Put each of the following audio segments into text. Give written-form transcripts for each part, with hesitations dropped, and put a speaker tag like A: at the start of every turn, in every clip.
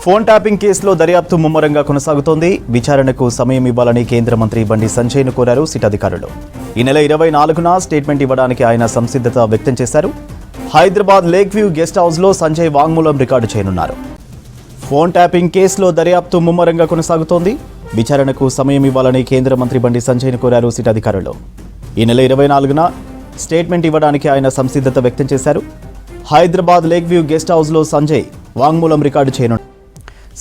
A: Phone tapping కేసులో దర్యాప్తు ముమ్మరంగా కొనసాగుతోంది. విచారణకు సమయం ఇవ్వాలని కేంద్ర మంత్రి బండి సంజయ్ను కోరారు సిట్ అధికారులు. ఈ నెల 24న స్టేట్మెంట్ ఇవ్వడానికి ఆయన సంసిద్ధత వ్యక్తం చేశారు. హైదరాబాద్ లేక్ వ్యూ గెస్ట్ హౌస్లో సంజయ్ వాంగ్మూలం రికార్డు చేయనున్నారు. ఫోన్ ట్యాపింగ్ కేసులో దర్యాప్తు ముమ్మరంగా కొనసాగుతోంది. విచారణకు సమయం ఇవ్వాలని కేంద్ర మంత్రి బండి సంజయ్ను కోరారు సిట్ అధికారులు. ఈ నెల 24న స్టేట్మెంట్ ఇవ్వడానికి ఆయన సంసిద్ధత వ్యక్తం చేశారు. హైదరాబాద్ లేక్ వ్యూ గెస్ట్ హౌస్లో సంజయ్ వాంగ్మూలం రికార్డు చేయనున్నారు.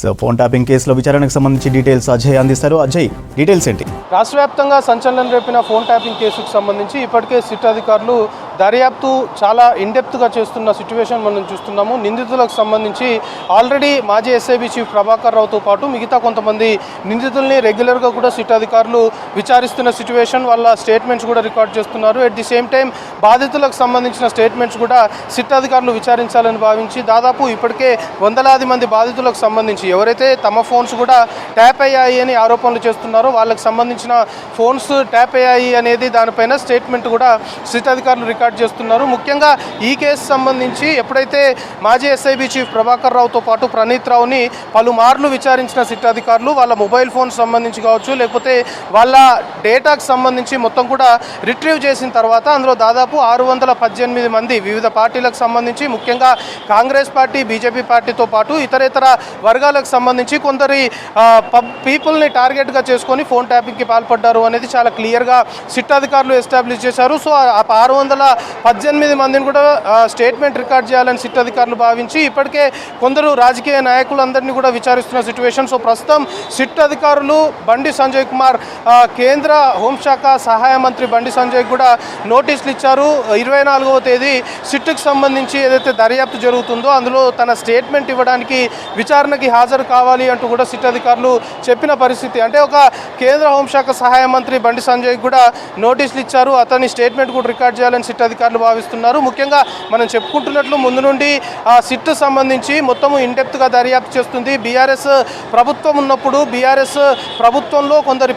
A: సో ఫోన్ ట్యాపింగ్ కేసులో విచారణకు సంబంధించి డీటెయిల్స్ అజయ్ అందిస్తారు. అజయ్, డీటెయిల్స్ ఏంటి?
B: రాష్ట్ర వ్యాప్తంగా సంచలనం రేపిన ఫోన్ ట్యాపింగ్ కేసుకు సంబంధించి ఇప్పటికే సిట్ అధికారులు దర్యాప్తు చాలా ఇన్డెప్త్గా చేస్తున్న సిచ్యువేషన్ మనం చూస్తున్నాము. నిందితులకు సంబంధించి ఆల్రెడీ మాజీ ఎస్ఐబి చీఫ్ ప్రభాకర్ రావుతో పాటు మిగతా కొంతమంది నిందితుల్ని రెగ్యులర్గా కూడా సిట్ అధికారులు విచారిస్తున్న సిచ్యువేషన్, వాళ్ళ స్టేట్మెంట్స్ కూడా రికార్డ్ చేస్తున్నారు. ఎట్ ది సేమ్ టైం బాధితులకు సంబంధించిన స్టేట్మెంట్స్ కూడా సిట్ అధికారులు విచారించాలని భావించి దాదాపు ఇప్పటికే వందలాది మంది బాధితులకు సంబంధించి ఎవరైతే తమ ఫోన్స్ కూడా ట్యాప్ అయ్యాయి అని ఆరోపణలు చేస్తున్నారో వాళ్ళకి సంబంధించిన ఫోన్స్ ట్యాప్ అయ్యాయి అనేది దానిపైన స్టేట్మెంట్ కూడా సిట్ అధికారులు రికార్డ్ చేస్తున్నారు. ముఖ్యంగా ఈ కేసు సంబంధించి ఎప్పుడైతే మాజీ ఎస్ఐబి చీఫ్ ప్రభాకర్ రావుతో పాటు ప్రణీత్ రావుని పలుమార్లు విచారించిన సిట్ అధికారులు వాళ్ళ మొబైల్ ఫోన్ సంబంధించి కావచ్చు, లేకపోతే వాళ్ళ డేటాకు సంబంధించి మొత్తం కూడా రిట్రీవ్ చేసిన తర్వాత అందులో దాదాపు 618 మంది వివిధ పార్టీలకు సంబంధించి, ముఖ్యంగా కాంగ్రెస్ పార్టీ, బీజేపీ పార్టీతో పాటు ఇతరేతర వర్గాలకు సంబంధించి కొందరి పీపుల్ని టార్గెట్గా చేసుకొని ఫోన్ ట్యాపింగ్కి పాల్పడ్డారు అనేది చాలా క్లియర్గా సిట్ అధికారులు ఎస్టాబ్లిష్ చేశారు. సో 618 మందిని కూడా స్టేట్మెంట్ రికార్డ్ చేయాలని సిట్ అధికారులు భావించి ఇప్పటికే కొందరు రాజకీయ నాయకులందరినీ కూడా విచారిస్తున్న సిచ్యువేషన్. సో ప్రస్తుతం సిట్ అధికారులు బండి సంజయ్ కుమార్, కేంద్ర హోంశాఖ సహాయ మంత్రి బండి సంజయ్ కూడా నోటీసులు ఇచ్చారు. 24వ తేదీ సిట్కి సంబంధించి ఏదైతే దర్యాప్తు జరుగుతుందో అందులో తన స్టేట్మెంట్ ఇవ్వడానికి విచారణకి హాజరు కావాలి అంటూ కూడా సిట్ అధికారులు చెప్పిన పరిస్థితి. అంటే ఒక కేంద్ర హోంశాఖ సహాయ మంత్రి బండి సంజయ్ కూడా నోటీసులు ఇచ్చారు. అతని స్టేట్మెంట్ కూడా రికార్డ్ చేయాలని సిట్ అధికారులు భావిస్తున్నారు. ముఖ్యంగా మనం చెప్పుకుంటున్నట్లు ముందు నుండి ఆ సిట్ సంబంధించి మొత్తము ఇన్డెప్త్గా దర్యాప్తు చేస్తుంది. బీఆర్ఎస్ ప్రభుత్వం ఉన్నప్పుడు బీఆర్ఎస్ ప్రభుత్వంలో కొందరు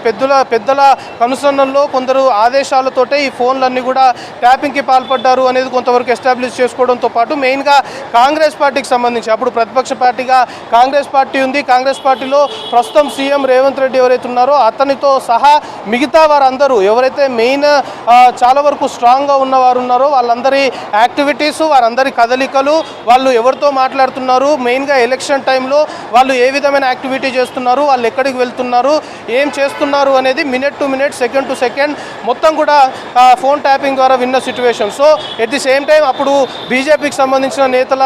B: పెద్దల కనుసన్నల్లో కొందరు ఆదేశాలతోటే ఈ ఫోన్లన్నీ కూడా ట్యాపింగ్కి పాల్పడ్డారు అనేది కొంతవరకు ఎస్టాబ్లిష్ చేసుకోవడంతో పాటు మెయిన్గా కాంగ్రెస్ పార్టీకి సంబంధించి అప్పుడు ప్రతిపక్ష పార్టీగా కాంగ్రెస్ పార్టీ ఉంది. కాంగ్రెస్ పార్టీలో ప్రస్తుతం సీఎం రేవంత్ రెడ్డి ఎవరైతే ఉన్నారో అతనితో సహా మిగతా వారందరూ ఎవరైతే మెయిన్ చాలా వరకు స్ట్రాంగ్గా ఉన్నవారు ఉన్నారో వాళ్ళందరి యాక్టివిటీస్, వారందరి కదలికలు, వాళ్ళు ఎవరితో మాట్లాడుతున్నారు, మెయిన్గా ఎలక్షన్ టైంలో వాళ్ళు ఏ విధమైన యాక్టివిటీ చేస్తున్నారు, వాళ్ళు ఎక్కడికి వెళ్తున్నారు, ఏం చేస్తున్నారు అనేది minute to minute, second to second మొత్తం కూడా ఫోన్ ట్యాపింగ్ ద్వారా విన్న situation. So at the same time అప్పుడు బీజేపీకి సంబంధించిన నేతల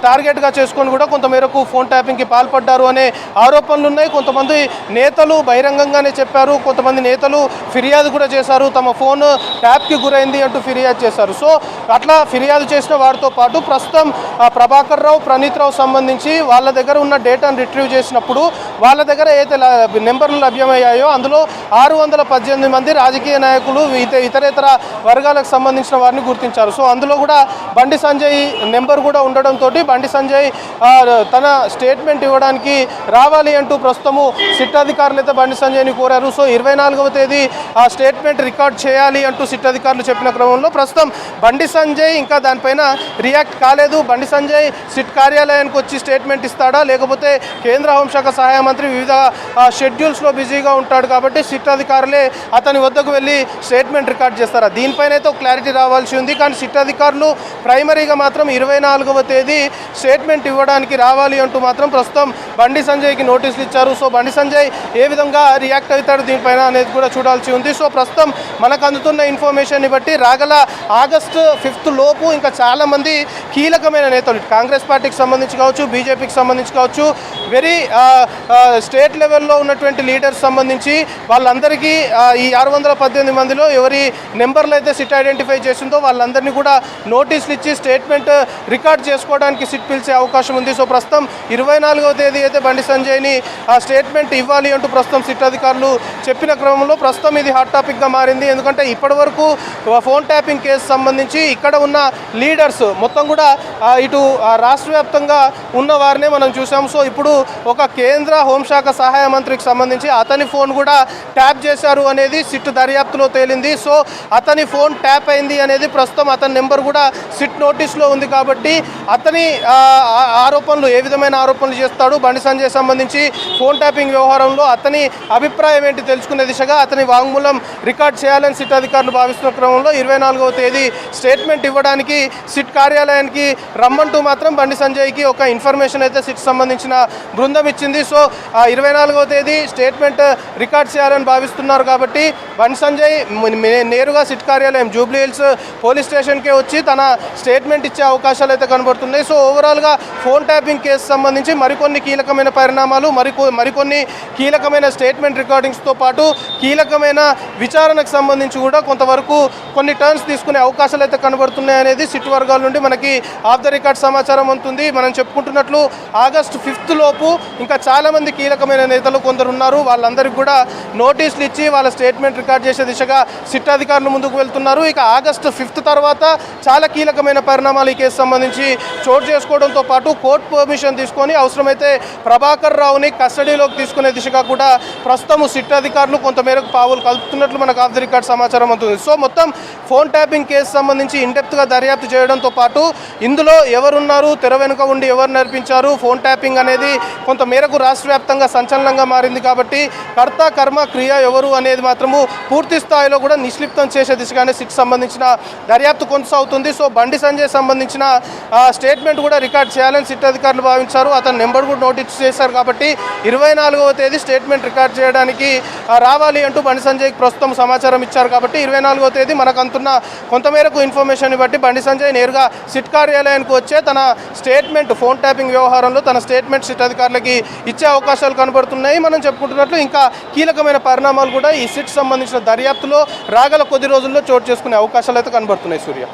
B: టార్గెట్గా చేసుకొని కూడా కొంతమేరకు ఫోన్ ట్యాపింగ్కి పాల్పడ్డారు అనే ఆరోపణలు ఉన్నాయి. కొంతమంది నేతలు బహిరంగంగానే చెప్పారు, కొంతమంది నేతలు ఫిర్యాదు కూడా చేశారు, తమ ఫోన్ ట్యాప్కి గురైంది అంటూ ఫిర్యాదు చేశారు. సో అట్లా ఫిర్యాదు చేసిన వారితో పాటు ప్రస్తుతం ప్రభాకర్ రావు, ప్రణీత్ రావు సంబంధించి వాళ్ళ దగ్గర ఉన్న డేటాను రిట్రీవ్ చేసినప్పుడు వాళ్ళ దగ్గర ఏదైతే నెంబర్లు లభ్యమయ్యాయో అందులో 618 మంది రాజకీయ నాయకులు, ఇతరేతర వర్గాలకు సంబంధించిన వారిని గుర్తించారు. సో అందులో కూడా బండి సంజయ్ నెంబర్ కూడా ఉండడంతో బండి సంజయ్ తన స్టేట్మెంట్ ఇవ్వడానికి రావాలి అంటూ ప్రస్తుతము సిట్ అధికారులు అయితే బండి సంజయ్ని కోరారు. సో 24వ తేదీ ఆ స్టేట్మెంట్ రికార్డ్ చేయాలి అంటూ సిట్ అధికారులు చెప్పిన క్రమంలో ప్రస్తుతం బండి సంజయ్ ఇంకా దానిపైన రియాక్ట్ కాలేదు. బండి సంజయ్ సిట్ కార్యాలయానికి వచ్చి స్టేట్మెంట్ ఇస్తాడా, లేకపోతే కేంద్ర హోంశాఖ సహాయ మంత్రి వివిధ షెడ్యూల్స్లో బిజీగా ఉంటాడు కాబట్టి సిట్ అధికారులే అతని వద్దకు వెళ్ళి స్టేట్మెంట్ రికార్డ్ చేస్తారా, దీనిపైన అయితే ఒక క్లారిటీ రావాల్సి ఉంది. కానీ సిట్ అధికారులు ప్రైమరీగా మాత్రం 24వ తేదీ స్టేట్మెంట్ ఇవ్వడానికి రావాలి అంటూ మాత్రం ప్రస్తుతం బండి సంజయ్కి నోటీసులు ఇచ్చారు. సో బండి సంజయ్ ఏ విధంగా రియాక్ట్ అవుతాడు దీనిపైన అనేది కూడా చూడాల్సి ఉంది. సో ప్రస్తుతం మనకు అందుతున్న ఇన్ఫర్మేషన్ని బట్టి రాగల ఆగస్టు 5 లోపు ఇంకా చాలామంది కీలకమైన నేతలు కాంగ్రెస్ పార్టీకి సంబంధించి కావచ్చు, బీజేపీకి సంబంధించి కావచ్చు, వెరీ స్టేట్ లెవెల్లో ఉన్నటువంటి లీడర్స్ సంబంధించి వాళ్ళందరికీ ఈ 618 మందిలో ఎవరి నెంబర్లు అయితే సిట్ ఐడెంటిఫై చేసిందో వాళ్ళందరినీ కూడా నోటీసులు ఇచ్చి స్టేట్మెంట్ రికార్డ్ చేసుకోవడానికి సిట్ పిలిచే అవకాశం ఉంది. సో ప్రస్తుతం 24వ తేదీ అయితే బండి సంజయ్ని ఆ స్టేట్మెంట్ ఇవ్వాలి అంటూ ప్రస్తుతం సిట్ అధికారులు చెప్పిన క్రమంలో ప్రస్తుతం ఇది హాట్ టాపిక్గా మారింది. ఎందుకంటే ఇప్పటి వరకు ఫోన్ ట్యాపింగ్ ట్యాపింగ్ కేసు సంబంధించి ఇక్కడ ఉన్న లీడర్స్ మొత్తం కూడా ఇటు రాష్ట్ర వ్యాప్తంగా ఉన్న వారినే మనం చూసాం. సో ఇప్పుడు ఒక కేంద్ర హోంశాఖ సహాయ మంత్రికి సంబంధించి అతని ఫోన్ కూడా ట్యాప్ చేశారు అనేది సిట్ దర్యాప్తులో తేలింది. సో అతని ఫోన్ ట్యాప్ అయింది అనేది ప్రస్తుతం అతని నెంబర్ కూడా సిట్ నోటీస్లో ఉంది. కాబట్టి అతని ఆరోపణలు ఏ విధమైన ఆరోపణలు చేస్తాడు, బండి సంజయ్ సంబంధించి ఫోన్ ట్యాపింగ్ వ్యవహారంలో అతని అభిప్రాయం ఏంటి తెలుసుకునే దిశగా అతని వాంగ్మూలం రికార్డ్ చేయాలని సిట్ అధికారులు భావిస్తున్న క్రమంలో 24వ తేదీ స్టేట్మెంట్ ఇవ్వడానికి సిట్ కార్యాలయానికి రమ్మంటూ మాత్రం బండి సంజయ్కి ఒక ఇన్ఫర్మేషన్ అయితే సిట్ సంబంధించిన బృందం ఇచ్చింది. సో 24వ తేదీ స్టేట్మెంట్ రికార్డ్ చేయాలని భావిస్తున్నారు. కాబట్టి బండి సంజయ్ నేరుగా సిట్ కార్యాలయం జూబ్లీ హిల్స్ పోలీస్ స్టేషన్కే వచ్చి తన స్టేట్మెంట్ ఇచ్చే అవకాశాలు అయితే కనబడుతున్నాయి. సో ఓవరాల్గా ఫోన్ ట్యాపింగ్ కేసు సంబంధించి మరికొన్ని కీలకమైన పరిణామాలు, మరికొన్ని కీలకమైన స్టేట్మెంట్ రికార్డింగ్స్తో పాటు కీలకమైన విచారణకు సంబంధించి కూడా కొంతవరకు కొన్ని టర్న్స్ తీసుకునే అవకాశాలు అయితే కనబడుతున్నాయి అనేది సిట్ వర్గాల నుండి మనకి ఆఫ్ ద రికార్డ్ సమాచారం ఉంటుంది. మనం చెప్పుకుంటున్నట్లు ఆగస్టు 5th లోపు ఇంకా చాలామంది కీలకమైన నేతలు కొందరు ఉన్నారు. వాళ్ళందరికీ కూడా నోటీసులు ఇచ్చి వాళ్ళ స్టేట్మెంట్ రికార్డ్ చేసే దిశగా సిట్ అధికారులు ముందుకు వెళ్తున్నారు. ఇక ఆగస్టు 5th తర్వాత చాలా కీలకమైన పరిణామాలు ఈ కేసు సంబంధించి చోటు చేసుకోవడంతో పాటు కోర్టు పర్మిషన్ తీసుకొని అవసరమైతే ప్రభాకర్ రావుని కస్టడీలోకి తీసుకునే దిశగా కూడా ప్రస్తుతం సిట్ అధికారులు కొంతమేరకు పావులు కలుపుతున్నట్లు మనకు ఆఫ్ ది రికార్డ్ సమాచారం అవుతుంది. సో మొత్తం ఫోన్ ట్యాపింగ్ కేసు సంబంధించి ఇండెప్త్గా దర్యాప్తు చేయడంతో పాటు ఇందులో ఎవరున్నారు, తెర వెనుక ఉండి ఎవరు నడిపించారు, ఫోన్ ట్యాపింగ్ అనేది కొంతమేరకు రాష్ట్ర వ్యాప్తంగా సంచలనంగా మారింది. కాబట్టి కర్త కర్మ క్రియ ఎవరు అనేది మాత్రము పూర్తి స్థాయిలో కూడా నిశ్లిప్తం చేసే దిశగానే సిట్ సంబంధించిన దర్యాప్తు కొనసాగుతుంది. సో బండి సంజయ్ సంబంధించిన స్టేట్మెంట్ కూడా రికార్డ్ చేయాలని సిట్ అధికారులు భావించారు. అతని నెంబర్ కూడా నోటీస్ చేశారు. కాబట్టి 24వ తేదీ స్టేట్మెంట్ రికార్డ్ చేయడానికి రావాలి అంటూ బండి సంజయ్కి ప్రస్తుతం సమాచారం ఇచ్చారు. కాబట్టి 24వ తేదీ మనకు అంతున్న కొంతమేరకు ఇన్ఫర్మేషన్ బట్టి బండి సంజయ్ నేరుగా సిట్ కార్యాలయానికి వచ్చే తన స్టేట్మెంట్ ఫోన్ ట్యాపింగ్ వ్యవహారంలో తన స్టేట్మెంట్ సిట్ అధికారులకి ఇచ్చే అవకాశాలు కనబడుతున్నాయి. మనం చెప్పుకుంటున్నట్లు ఇంకా కీలకమైన పరిణామాలు కూడా ఈ సిట్ సంబంధించిన దర్యాప్తులో రాగల కొద్ది రోజుల్లో చోటు చేసుకునే అవకాశాలు అయితే కనబడుతున్నాయి. సూర్య.